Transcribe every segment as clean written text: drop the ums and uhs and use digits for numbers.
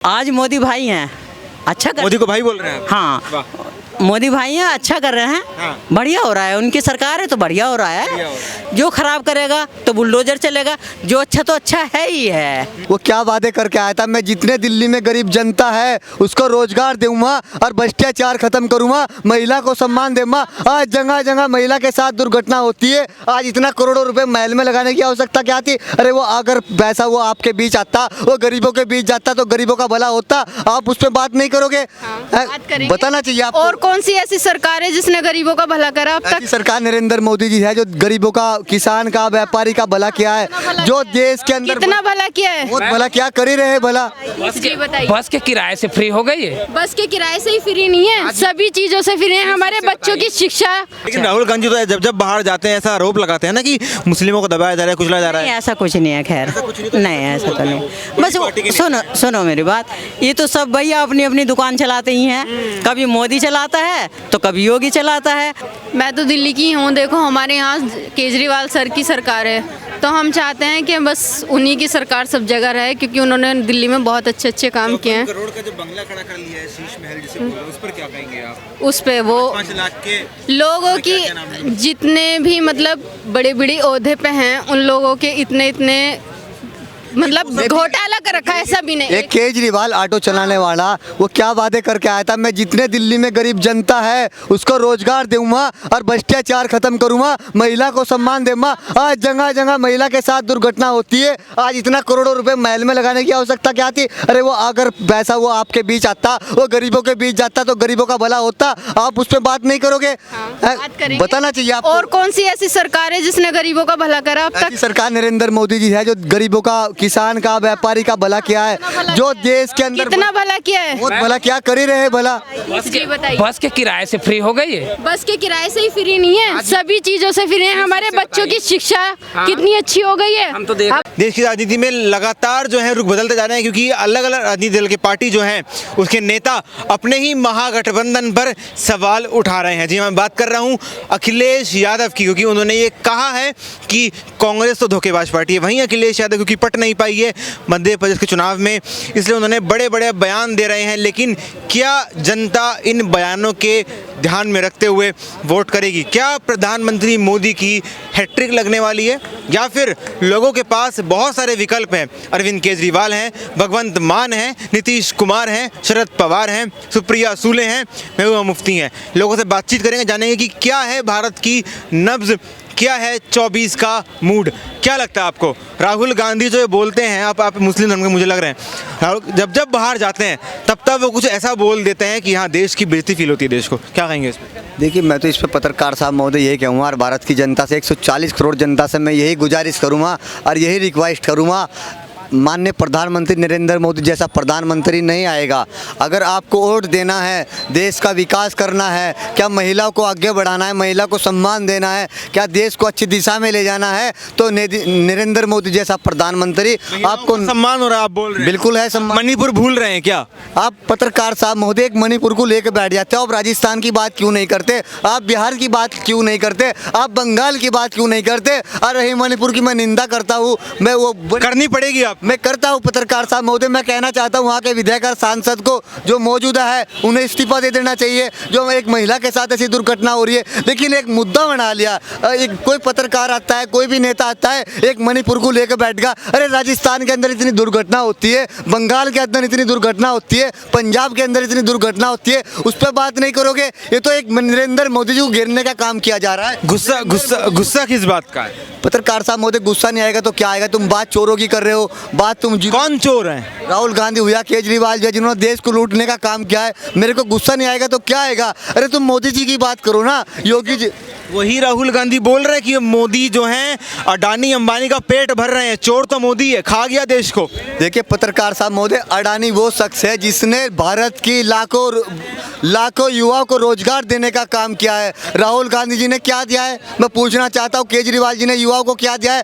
आज मोदी भाई हैं, अच्छा कर मोदी को भाई बोल रहे हैं आप? हाँ वाह। मोदी भाई हैं, अच्छा कर रहे हैं। हाँ। बढ़िया हो रहा है, उनकी सरकार है तो बढ़िया हो रहा बढ़िया है। हो रहा जो खराब करेगा तो बुलडोजर चलेगा, जो अच्छा तो अच्छा है ही है। वो क्या वादे करके आया था, मैं जितने दिल्ली में गरीब जनता है उसको रोजगार दूंगा और भ्रष्टाचार खत्म करूंगा, महिला को सम्मान दूंगा। आज जगह जगह महिला के साथ दुर्घटना होती है। आज इतना करोड़ों रुपए महल में लगाने की आवश्यकता क्या थी? अरे वो अगर पैसा वो आपके बीच आता, वो गरीबों के बीच जाता तो गरीबों का भला होता। आप उस पर बात नहीं करोगे? बात करेंगे। बताना चाहिए आपको। और कौन सी ऐसी सरकार है जिसने गरीबों का भला करा अब तक? ऐसी सरकार नरेंद्र मोदी जी है जो गरीबों का, किसान का, व्यापारी का भला किया है, जो देश के अंदर कितना भला किया है? बहुत भला क्या कर ही रहे भला। जी बताइए। बस के किराए से फ्री हो गई है। बस के किराए से ही फ्री नहीं है, सभी चीजों से फ्री है। हमारे बच्चों की शिक्षा। लेकिन राहुल गांधी तो जब बाहर जाते हैं ऐसा आरोप लगाते हैं ना कि मुस्लिमों को दबाया जा रहा है, कुचला जा रहा नहीं है। ऐसा कुछ नहीं है, खैर नहीं ऐसा तो नहीं। बस पार्टी के सुनो सुनो मेरी बात, ये तो सब भैया अपनी अपनी दुकान चलाते ही हैं। कभी मोदी चलाता है तो कभी योगी चलाता है। मैं तो दिल्ली की हूँ, देखो हमारे यहाँ केजरीवाल सर की सरकार है, तो हम चाहते हैं कि बस उन्हीं की सरकार सब जगह रहे, क्योंकि उन्होंने दिल्ली में बहुत अच्छे अच्छे काम किए हैं। करोड़ का जो बंगला खड़ा कर लिया है, शीश महल जिसे बोल रहे हैं, उस पर क्या कहेंगे आप? उस पे वो 5 लाख के लोगों की क्या नाम है? जितने भी मतलब बड़े बड़े ओहदे पे हैं उन लोगों के इतने मतलब घोटाला कर रखा है सभी ने। एक केजरीवाल ऑटो चलाने वाला, वो क्या वादे करके आया था, मैं जितने दिल्ली में गरीब जनता है उसको रोजगार दूंगा और भ्रष्टाचार खत्म करूंगा, महिला को सम्मान दूंगा। आज जगह जगह महिला के साथ दुर्घटना होती है। आज इतना करोड़ों रुपए महल में लगाने की आवश्यकता क्या थी? अरे वो अगर पैसा वो आपके बीच आता, वो गरीबों के बीच जाता तो गरीबों का भला होता। आप उस पर बात नहीं करोगे? बात करेंगे। बताना चाहिए आपको। और कौन सी ऐसी सरकार है जिसने गरीबों का भला करा अब ऐसी तक? सरकार नरेंद्र मोदी जी है जो गरीबों का, किसान का, व्यापारी का भला किया है, जो देश के अंदर कितना भला किया है? बहुत भला क्या कर ही रहे भला। जी बताइए। बस के किराए से फ्री हो गई है। बस के किराए से ही फ्री नहीं है, सभी चीजों से फ्री है। हमारे बच्चों की शिक्षा कितनी अच्छी हो गई है। हम तो देख देश की राजनीति में लगातार जो है रुख बदलते जा रहे हैं, क्योंकि अलग अलग राजनीतिक दल की पार्टी जो है उसके नेता अपने ही महागठबंधन पर सवाल उठा रहे हैं। जी मैं बात कर रहा हूं अखिलेश यादव की, क्योंकि उन्होंने ये कहा है कि कांग्रेस तो धोखेबाज पार्टी है। वहीं अखिलेश यादव क्योंकि पट नहीं पाई है मध्य प्रदेश के चुनाव में, इसलिए उन्होंने बड़े बड़े बयान दे रहे हैं। लेकिन क्या जनता इन बयानों के ध्यान में रखते हुए वोट करेगी? क्या प्रधानमंत्री मोदी की हैट्रिक लगने वाली है, या फिर लोगों के पास बहुत सारे विकल्प हैं? अरविंद केजरीवाल हैं, भगवंत मान हैं, नीतीश कुमार हैं, शरद पवार हैं, सुप्रिया सूले हैं, महबूबा मुफ्ती हैं। लोगों से बातचीत करेंगे, जानेंगे कि क्या है भारत की नब्ज, क्या है 24 का मूड। क्या लगता है आपको? राहुल गांधी जो ये बोलते हैं, आप मुस्लिम धर्म के मुझे लग रहे हैं, राहुल जब बाहर जाते हैं तब वो कुछ ऐसा बोल देते हैं कि हाँ देश की बेइज्जती फील होती है देश को। क्या कहेंगे इस पर? देखिए, मैं तो इस पर पत्रकार साहब महोदय यही कहूँगा और भारत की जनता से, 140 करोड़ जनता से मैं यही गुजारिश करूँगा और यही रिक्वेस्ट करूँगा, माननीय प्रधानमंत्री नरेंद्र मोदी जैसा प्रधानमंत्री नहीं आएगा। अगर आपको वोट देना है, देश का विकास करना है, क्या महिलाओं को आगे बढ़ाना है, महिला को सम्मान देना है, क्या देश को अच्छी दिशा में ले जाना है, तो नरेंद्र मोदी जैसा प्रधानमंत्री आपको सम्मान हो रहा है, आप बोल रहे हैं। बिल्कुल है सम्मान। मणिपुर भूल रहे हैं क्या? आप पत्रकार साहब महोदय एक मणिपुर को लेकर बैठ जाते हो, आप राजस्थान की बात क्यों नहीं करते? आप बिहार की बात क्यों नहीं करते? आप बंगाल की बात क्यों नहीं करते? और रही मणिपुर की मैं निंदा करता हूँ, मैं वो करनी पड़ेगी आप। मैं करता हूं पत्रकार साहब महोदय। मैं कहना चाहता हूं वहाँ के विधायक और सांसद को जो मौजूदा है उन्हें इस्तीफा दे देना चाहिए। जो एक महिला के साथ ऐसी दुर्घटना हो रही है, लेकिन एक मुद्दा बना लिया। एक कोई पत्रकार आता है, कोई भी नेता आता है, एक मणिपुर को लेकर बैठ गया। अरे राजस्थान के अंदर इतनी दुर्घटना होती है, बंगाल के अंदर इतनी दुर्घटना होती है, पंजाब के अंदर इतनी दुर्घटना होती है, उस पर बात नहीं करोगे? ये तो एक नरेंद्र मोदी जी को घेरने का काम किया जा रहा है। गुस्सा किस बात का है? पत्रकार साहब महोदय, गुस्सा नहीं आएगा तो क्या आएगा? तुम बात चोरों की कर रहे हो, बात तुम कौन चोर हैं? राहुल गांधी हुआ, केजरीवाल जी जिन्होंने देश को लूटने का काम किया है। मेरे को गुस्सा नहीं आएगा तो क्या आएगा? अरे तुम मोदी जी की बात करो ना, योगी जी। वही राहुल गांधी बोल रहे हैं कि मोदी जो हैं अडानी अंबानी का पेट भर रहे हैं, चोर तो मोदी है, खा गया देश को। देखिए पत्रकार साहब महोदय, अडानी वो शख्स है जिसने भारत की लाखों युवाओं को रोजगार देने का काम किया है। राहुल गांधी जी ने क्या दिया है मैं पूछना चाहता हूँ? केजरीवाल जी ने युवाओं को क्या दिया है?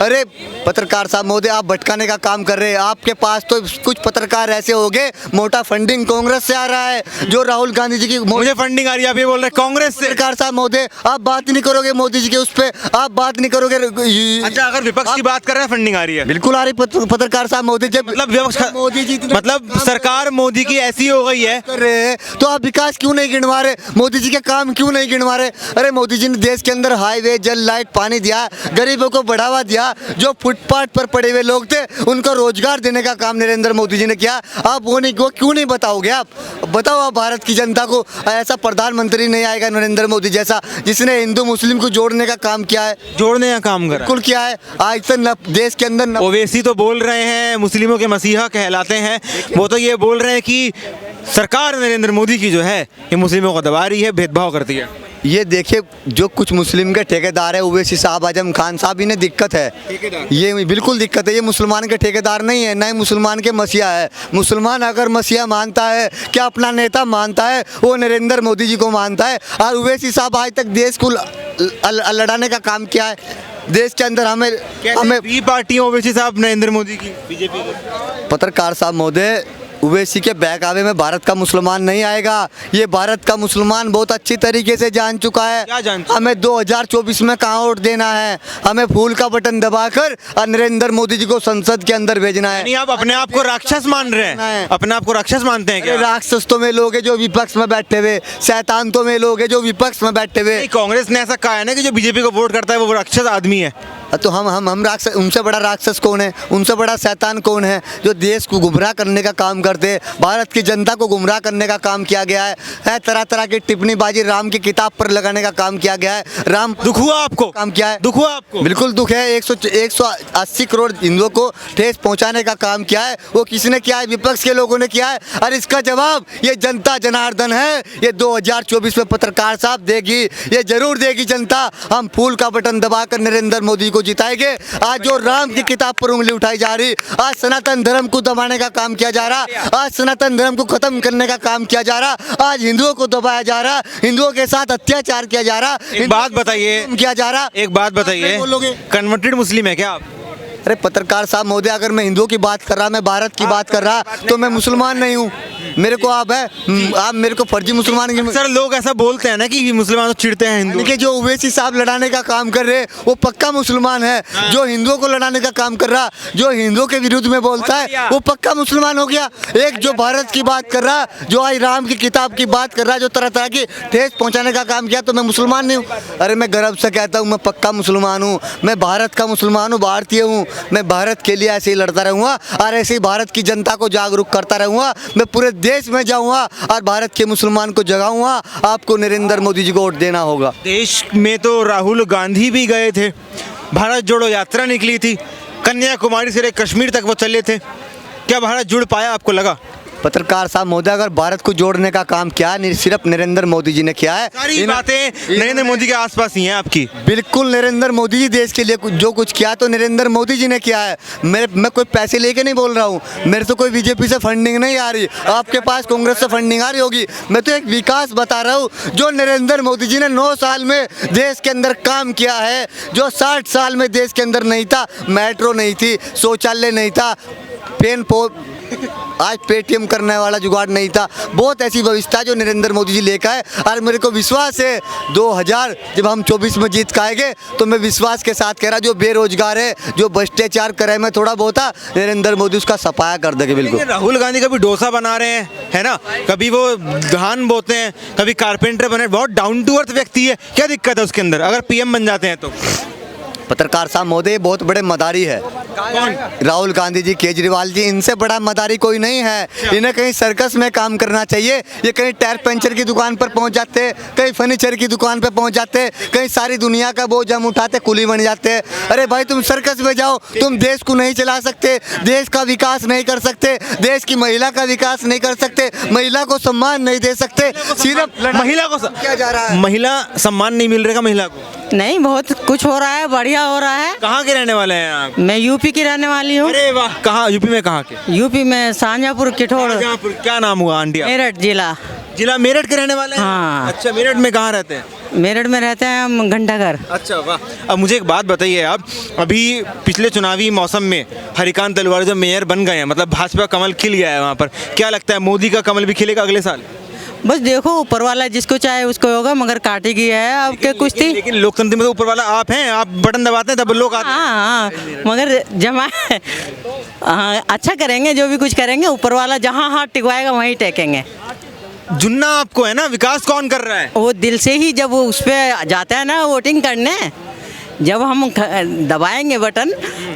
अरे पत्रकार साहब महोदय, आप भटकाने का काम कर रहे हैं। आपके पास तो कुछ पत्रकार ऐसे हो गए, मोटा फंडिंग कांग्रेस से आ रहा है, जो राहुल गांधी जी की मुझे फंडिंग आ रही है, आप ये बोल रहे हैं कांग्रेस से? पत्रकार साहब महोदय, पे आप बात नहीं करोगे, मोदी जी के उस पे आप बात नहीं करोगे। अच्छा, अगर विपक्ष की बात कर रहे हैं, फंडिंग आ रही है। बिल्कुल आ रही। पत्रकार साहब, मोदी जब मतलब विपक्ष मोदी जी इतने मतलब काम सरकार मोदी की ऐसी हो गई है, कर रहे हैं, तो आप विकास क्यों नहीं गिनवा रहे? मोदी जी के काम क्यों नहीं गिनवा रहे? अरे मोदी जी ने देश के अंदर हाईवे, जल, लाइट, पानी दिया, गरीबों को बढ़ावा दिया, जो फुटपाथ पर पड़े हुए लोग थे उनको रोजगार देने का काम नरेंद्र मोदी जी ने किया। आप वो क्यों नहीं बताओगे? आप बताओ, आप भारत की जनता को ऐसा प्रधानमंत्री नहीं आएगा नरेंद्र मोदी जैसा, जिसने हिंदू मुस्लिम को जोड़ने का काम किया है, जोड़ने का काम कर बिल्कुल किया है। आज तक देश के अंदर ओवैसी तो बोल रहे हैं मुस्लिमों के मसीहा कहलाते हैं, वो तो ये बोल रहे हैं कि सरकार नरेंद्र मोदी की जो है ये मुस्लिमों को दबा रही है, भेदभाव करती है। ये देखिए, जो कुछ मुस्लिम के ठेकेदार है, ओवैसी साहब, आजम खान साहब, इन्हें दिक्कत है। ये बिल्कुल दिक्कत है। ये मुसलमान के ठेकेदार नहीं है, ना ही मुसलमान के मसीहा है। मुसलमान अगर मसीहा मानता है, क्या अपना नेता मानता है, वो नरेंद्र मोदी जी को मानता है। और ओवैसी साहब आज तक देश को लड़ाने का काम किया है। देश के अंदर हमें बी पार्टी ओवैसी साहब नरेंद्र मोदी की, बीजेपी की। पत्रकार साहब महोदय, ओवैसी के बहकावे में भारत का मुसलमान नहीं आएगा। ये भारत का मुसलमान बहुत अच्छी तरीके से जान चुका है। क्या जान चुका? हमें 2024 में कहाँ वोट देना है, हमें फूल का बटन दबाकर और नरेंद्र मोदी जी को संसद के अंदर भेजना है। नहीं, आप अपने आप को राक्षस मान रहे हैं, अपने आप को राक्षस मानते हैं क्या? अरे राक्षस तो में लोग हैं जो विपक्ष में बैठे हुए, शैतान तो में लोग हैं जो विपक्ष में बैठे हुए। कांग्रेस ने ऐसा कहा है ना कि जो बीजेपी को वोट करता है वो राक्षस आदमी है। तो हम राक्षस, उनसे बड़ा राक्षस कौन है? उनसे बड़ा शैतान कौन है? जो देश को गुमराह करने का काम करते हैं, भारत की जनता को गुमराह करने का काम किया गया है। तरह तरह की टिप्पणीबाजी राम की किताब पर लगाने का काम किया गया है। राम दुख हुआ आपको? काम किया है। दुख हुआ आपको? बिल्कुल दुख है। 180 करोड़ हिंदुओं को ठेस पहुंचाने का काम किया है। वो किसने किया है? विपक्ष के लोगों ने किया है। और इसका जवाब ये जनता जनार्दन है। ये 2024 में पत्रकार साहब देगी, ये जरूर देगी जनता। हम फूल का बटन दबाकर नरेंद्र मोदी को जिताएंगे। आज जो राम की किताब पर उंगली उठाई जा रही, आज सनातन धर्म को दबाने का काम किया जा रहा, आज सनातन धर्म को खत्म करने का काम किया जा रहा, आज हिंदुओं को दबाया जा रहा, हिंदुओं के साथ अत्याचार किया जा रहा। एक बात बताइए, किया जा रहा। एक बात बताइए, बोलोगे कन्वर्टेड मुस्लिम है क्या आप? अरे पत्रकार साहब महोदय, अगर मैं हिंदुओं की बात कर रहा, मैं भारत की बात कर रहा, तो मैं मुसलमान नहीं हूँ। मेरे को आप मेरे को फर्जी मुसलमान की। सर, लोग ऐसा बोलते हैं ना कि मुसलमान तो चिढ़ते हैं हिंदू के। जो ओवैसी साहब लड़ाने का काम कर रहे, वो पक्का मुसलमान है। जो हिंदुओं को लड़ाने का काम कर रहा, जो हिंदुओं के विरुद्ध में बोलता है, वो पक्का मुसलमान हो गया। एक जो भारत की बात कर रहा, जो आज राम की किताब की बात कर रहा, जो तरह तरह की ठेस पहुंचाने का काम किया, तो मैं मुसलमान नहीं हूँ। अरे मैं गर्व से कहता हूँ, मैं पक्का मुसलमान हूँ। मैं भारत का मुसलमान हूँ, भारतीय हूँ। मैं भारत के लिए ऐसे ही लड़ता रहूँगा और ऐसे ही भारत की जनता को जागरूक करता रहूँगा। मैं पूरे देश में जाऊँगा और भारत के मुसलमान को जगाऊंगा। आपको नरेंद्र मोदी जी को वोट देना होगा। देश में तो राहुल गांधी भी गए थे, भारत जोड़ो यात्रा निकली थी, कन्याकुमारी से लेकर कश्मीर तक वो चले थे। क्या भारत जुड़ पाया, आपको लगा? पत्रकार साहब महोदय, अगर भारत को जोड़ने का काम किया सिर्फ नरेंद्र मोदी जी ने किया है। सारी बातें नरेंद्र मोदी के आसपास ही हैं आपकी। बिल्कुल, नरेंद्र मोदी जी देश के लिए जो कुछ किया तो नरेंद्र मोदी जी ने किया है। मैं कोई पैसे लेके नहीं बोल रहा हूँ। मेरे तो कोई बीजेपी से फंडिंग नहीं आ रही, आपके पास कांग्रेस से फंडिंग आ रही होगी। मैं तो एक विकास बता रहा हूँ जो नरेंद्र मोदी जी ने 9 साल में देश के अंदर काम किया है, जो 60 साल में देश के अंदर नहीं था। मेट्रो नहीं थी, शौचालय नहीं था, आज पेटीएम करने वाला जुगाड़ नहीं था। बहुत ऐसी व्यवस्था जो नरेंद्र मोदी जी लेकर आए। और मेरे को विश्वास है 2000 जब हम 24 में जीत खाएंगे, तो मैं विश्वास के साथ कह रहा, जो बेरोजगार है, जो भ्रष्टाचार करे में थोड़ा बहुत था, नरेंद्र मोदी उसका सफाया कर देंगे। बिल्कुल। राहुल गांधी कभी डोसा बना रहे हैं, है ना, कभी वो धान बोते हैं, कभी कारपेंटर बने, बहुत डाउन टू अर्थ व्यक्ति है। क्या दिक्कत है उसके अंदर अगर पीएम बन जाते हैं तो? पत्रकार साहब महोदय, बहुत बड़े मदारी है। कौन? राहुल गांधी जी, केजरीवाल जी, इनसे बड़ा मदारी कोई नहीं है। इन्हें कहीं सर्कस में काम करना चाहिए। ये कहीं टायर पंचर की दुकान पर पहुंच जाते, कहीं फर्नीचर की दुकान पर पहुंच जाते, कहीं सारी दुनिया का बोझ हम उठाते, कुली बन जाते। अरे भाई, तुम सर्कस में जाओ, तुम देश को नहीं चला सकते, देश का विकास नहीं कर सकते, देश की महिला का विकास नहीं कर सकते, महिला को सम्मान नहीं दे सकते। सिर्फ महिला को क्या जा रहा है? महिला सम्मान नहीं मिल रहेगा महिला को? नहीं, बहुत कुछ हो रहा है, बढ़िया हो रहा है। कहाँ के रहने वाले हैं आप? मैं यूपी की रहने वाली हूँ। अरे वाह, कहाँ यूपी में? कहाँ के? यूपी में शाहजहाँपुर, किठौड़, शाहजहाँपुर। क्या नाम हुआ आंटी? मेरठ जिला। जिला मेरठ के रहने वाले हैं? हाँ। अच्छा, मेरठ में कहाँ रहते हैं? मेरठ में रहते हैं हम, घंटाघर। अच्छा वाह। अब मुझे एक बात बताइए, आप अभी पिछले चुनावी मौसम में हरिकांत तलवार जब मेयर बन गए हैं, मतलब भाजपा कमल खिल गया है वहाँ पर, क्या लगता है मोदी का कमल भी खिलेगा अगले साल? बस देखो ऊपर वाला जिसको चाहे उसको होगा, मगर काटेगी है अब के कुछ थी। लेकिन लोकतंत्र में तो ऊपर वाला आप हैं, आप बटन दबाते हैं तब लोग आते हैं। हाँ, मगर जमा हाँ, अच्छा करेंगे, जो भी कुछ करेंगे ऊपर वाला जहाँ हाथ टिकवाएगा वहीं टेकेंगे। जुन्ना आपको है ना, विकास कौन कर रहा है? वो दिल से ही जब वो उस पर जाता है ना वोटिंग करने, जब हम दबाएंगे बटन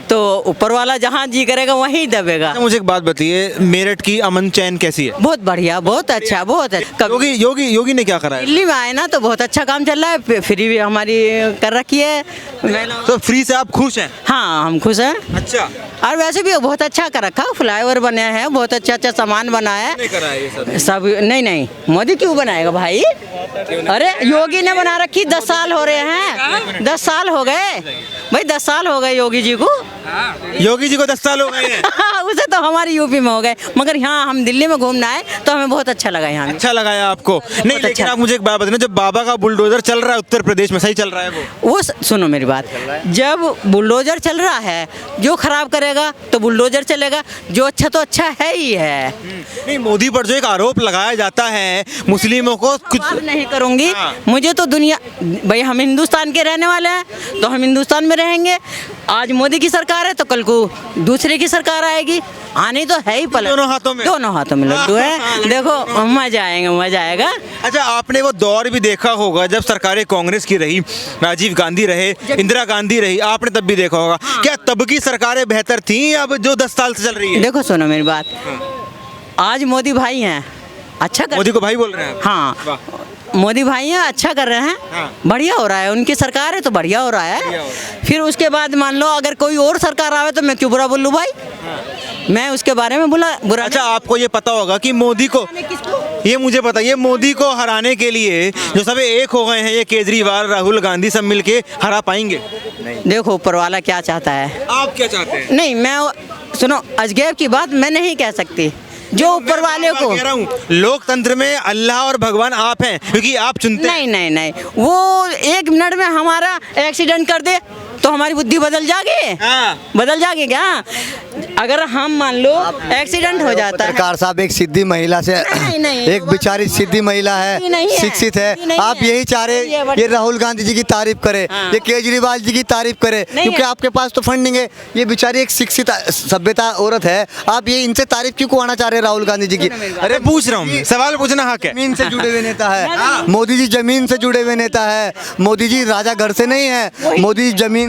तो ऊपर वाला जहाँ जी करेगा वहीं दबेगा। मुझे एक बात बताइए, मेरठ की अमन चैन कैसी है? बहुत बढ़िया, बहुत अच्छा, बहुत अच्छा। योगी योगी योगी ने क्या करा है? दिल्ली में आए ना तो बहुत अच्छा काम चल रहा है, फ्री भी हमारी कर रखी है। तो फ्री से आप खुश हैं? हाँ, हम खुश हैं। अच्छा, और वैसे भी बहुत अच्छा कर रखा, फ्लाईओवर बने हैं, बहुत अच्छा अच्छा सामान बना है। नहीं करा है ये सब नहीं नहीं, मोदी क्यों बनाएगा भाई? अरे योगी ने बना रखी, 10 साल हो रहे हैं, 10 साल हो गए भाई, 10 साल हो गए योगी जी को। योगी जी को 10 साल हो गए हैं। उसे तो हमारी यूपी में हो गए, मगर यहाँ हम दिल्ली में घूमना है तो हमें बहुत अच्छा लगा यहाँ। अच्छा लगाया आपको? नहीं, लेकिन अच्छा। आप मुझे एक बात बताना, जब बाबा का बुलडोजर चल रहा है उत्तर प्रदेश में, सही चल रहा है वो? सुनो मेरी बात, जब बुलडोजर चल रहा है, जो खराब करेगा तो बुलडोजर चलेगा, जो अच्छा तो अच्छा है ही है। नहीं, मोदी पर जो एक आरोप लगाया जाता है मुस्लिमों को कुछ बात नहीं करूंगी। हाँ। मुझे तो दुनिया, भाई हम हिंदुस्तान के रहने वाले हैं तो हम हिंदुस्तान में रहेंगे। आज मोदी की सरकार है तो कल को दूसरे की सरकार आएगी, आने तो है ही पलट। दोनों हाथों में? दोनों हाथों में लड्डू है। देखो मजा आएगा, मजा आएगा। अच्छा, आपने वो दौर भी देखा होगा जब सरकारें कांग्रेस की रही, राजीव गांधी रहे, इंदिरा गांधी रही, आपने तब भी देखा होगा। क्या तब की सरकारें बेहतर थी अब जो 10 साल से चल रही है? देखो सुनो मेरी बात, आज मोदी भाई हैं, अच्छा कर, मोदी को भाई बोल रहे हैं? हाँ वाह। मोदी भाई हैं, अच्छा कर रहे हैं, हाँ। बढ़िया हो रहा है, उनकी सरकार है तो बढ़िया हो रहा है। फिर उसके बाद मान लो अगर कोई और सरकार आवे तो मैं क्यों बुरा बोलूँ भाई? मैं उसके बारे में बुरा अच्छा, आपको ये पता होगा कि मोदी को, ये मुझे पता, ये मोदी को हराने के लिए जो सब एक हो गए हैं, ये केजरीवाल, राहुल गांधी सब मिलके हरा पाएंगे? देखो ऊपर वाला क्या चाहता है। आप क्या चाहते हैं? नहीं, मैं सुनो, अजगैब की बात मैं नहीं कह सकती, जो ऊपर वाले को। कह रहा हूँ, लोकतंत्र में अल्लाह और भगवान आप हैं, क्योंकि आप चुनते हैं। नहीं नहीं नहीं, वो 1 मिनट में हमारा एक्सीडेंट कर दे तो हमारी बुद्धि बदल जाएगी। हाँ। बदल जाएगी क्या? अगर हम मान लो एक्सीडेंट हो जाता है। पत्रकार साहब, एक सीधी महिला से, नहीं, एक बेचारी सीधी महिला नहीं है, है, शिक्षित है, नहीं आप है। यही चाह रहे ये राहुल गांधी जी की तारीफ करे, हाँ। ये केजरीवाल जी की तारीफ करे, नहीं क्योंकि है। आपके पास तो फंडिंग है। ये बेचारी एक शिक्षित सभ्यता औरत है, आप ये इनसे तारीफ क्यों आना चाह रहे हैं राहुल गांधी जी की? अरे पूछ रहा हूँ, सवाल पूछना हक है। जमीन से जुड़े हुए नेता है मोदी जी, जमीन से जुड़े हुए नेता है मोदी जी, राजा घर से नहीं है मोदी जी, जमीन